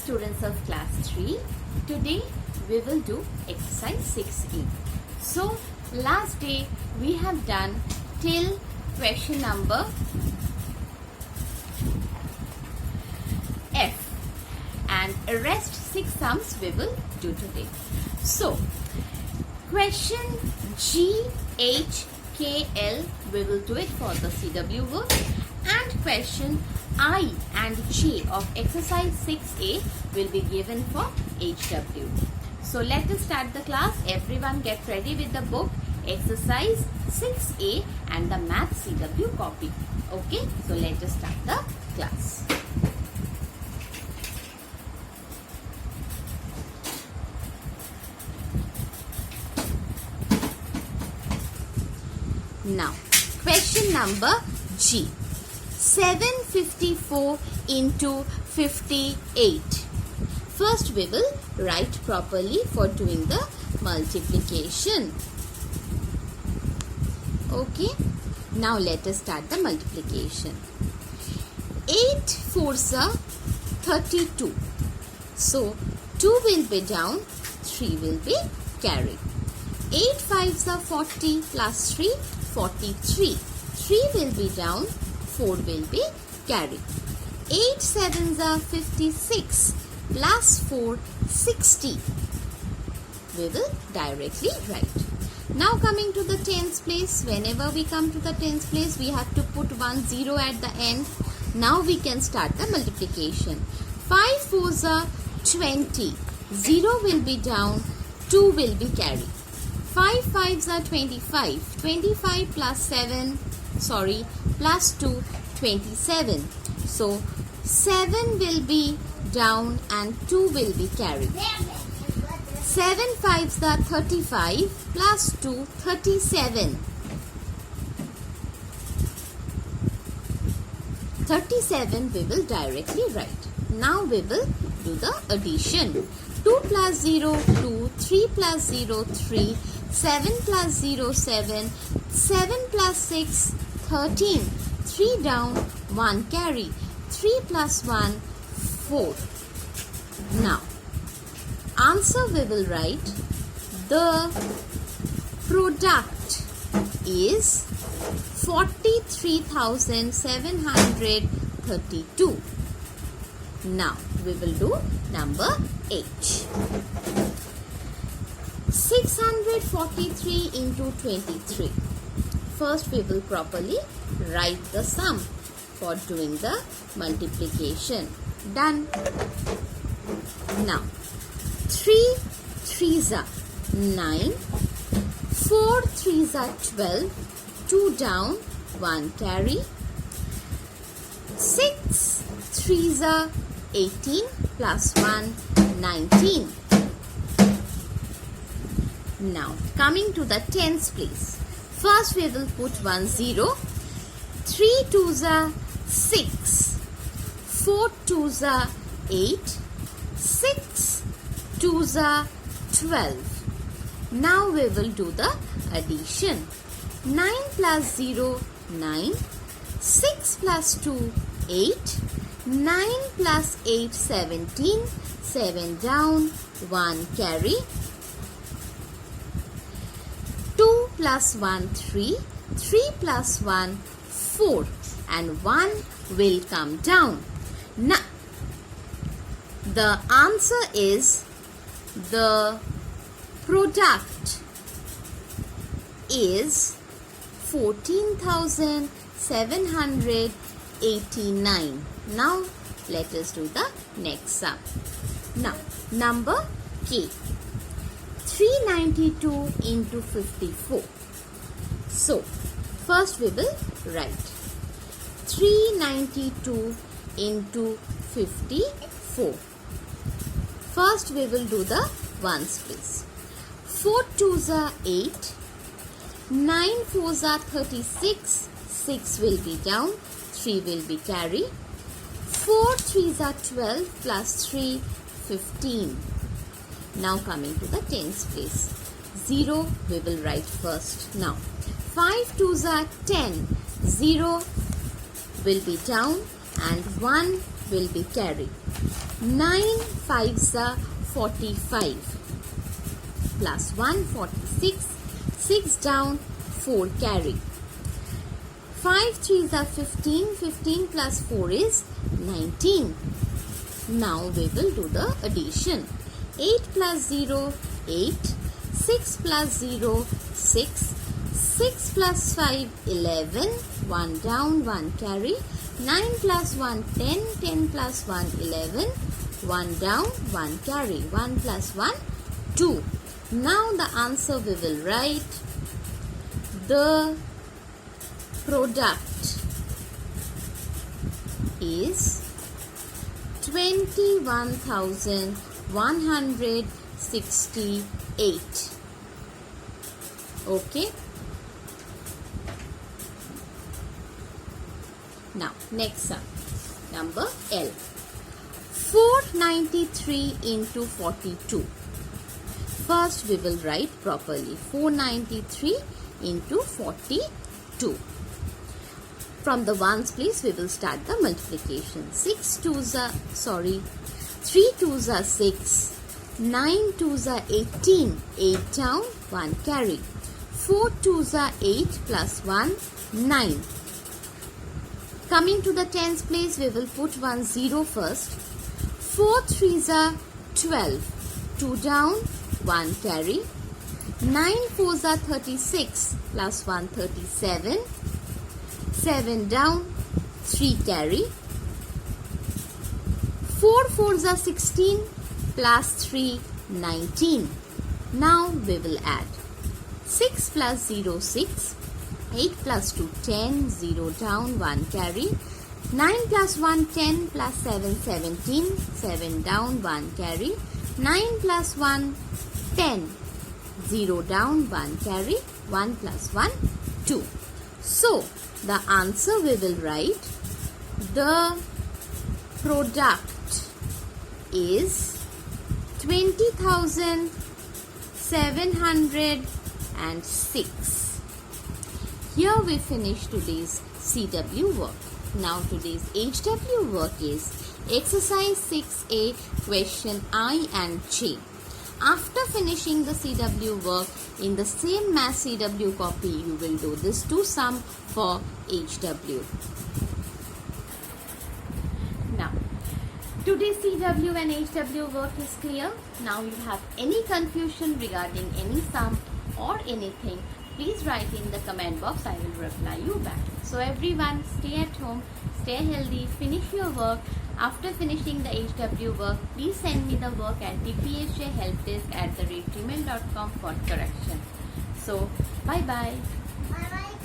students of class 3. Today we will do exercise 6E. So last day we have done till question number F and rest 6 sums we will do today. So question G, H, K, L we will do it for the CW work, and question I and J of exercise 6A will be given for HW. So let us start the class. Everyone get ready with the book exercise 6A and the math CW copy. Okay, so let us start the class. Now, question number G. 754 into 58. First we will write properly for doing the multiplication. Okay. Now let us start the multiplication. 8 4s are 32. So 2 will be down, 3 will be carried. 8 5s are 40 plus 3, 43. 3 will be down, 4 will be carried. 8 7s are 56 plus 4, 60. We will directly write. Now coming to the tens place, whenever we come to the tens place, we have to put 1 0 at the end. Now we can start the multiplication. 5 4s are 20. 0 will be down, 2 will be carried. 5 5s are 25. 25 plus 7, plus 2, 27. So 7 will be down and 2 will be carried. 7 5s are 35 plus 2, 37. 37 we will directly write. Now we will do the addition. 2 plus 0, 2, 3 plus 0, 3, 7 plus 0, 7, 7 plus 6, 13, 3 down, 1 carry, 3 plus 1, 4. Now, answer we will write, the product is 43,732. Now, we will do number H. 643 into 23. First we will properly write the sum for doing the multiplication. Done. Now 3 3s are 9, 4 3s are 12, 2 down, 1 carry. 6 3s are 18 plus 1, 19. Now coming to the tens place. First we will put 1 0. 3 2s are 6. 4 2s are 8. 6 2s are 12. Now we will do the addition. 9 plus 0, 9. 6 plus 2, 8. 9 plus 8, 17. 7 down, 1 carry. 2 plus 1, 3. 3 plus 1, 4. And 1 will come down. Now, the answer is the product is 14,789. Now, let us do the next sum. Now, number K. 392 into 54. So, first we will write 392 into 54. First we will do the ones place. 4 2s are 8. 9 4s are 36. 6 will be down. 3 will be carry. 4 3s are 12 plus 3, 15. Now coming to the tens place. 0 we will write first. Now 5 2s are 10. 0 will be down and 1 will be carried. 9 5s are 45. Plus 1, 46. 6 down, 4 carry. 5 3s are 15. 15 plus 4 is 19. Now we will do the addition. 8 plus 0, 8. 6 plus 0, 6. 6 plus 5, 11. 1 down, 1 carry. 9 plus 1, 10. 10 plus 1, 11. 1 down, 1 carry. 1 plus 1, 2. Now the answer we will write. The product is 21,168. Okay. Now next sum, number L. 493 into 42. First we will write properly. 493 into 42. From the ones place we will start the multiplication. 3 2s are 6. 9 2s are 18. 8 down, 1 carry. 4 2s are 8 plus 1, 9. Coming to the tens place, we will put 1 0 first. 4 3s are 12. 2 down, 1 carry. 9 4s are 36 plus 1 37. 7 down, 3 carry. 4 4s are 16 plus 3 19. Now we will add 6 plus 0 6. 8 plus 2 10. 0 down, 1 carry. 9 plus 1 10 plus 7 17. 7 down, 1 carry. 9 plus 1 10. 0 down, 1 carry. 1 plus 1 2. So the answer we will write. The product is 20,706. Here we finish today's CW work. Now today's HW work is exercise 6A, question I and J. After finishing the CW work in the same math CW copy, you will do this two sum for HW. Now, today's CW and HW work is clear. Now you have any confusion regarding any sum or anything, please write in the comment box. I will reply you back. So everyone, stay at home, stay healthy, finish your work. After finishing the HW work, please send me the work at dphjhelpdesk@gmail.com for correction. So, bye-bye. Bye-bye.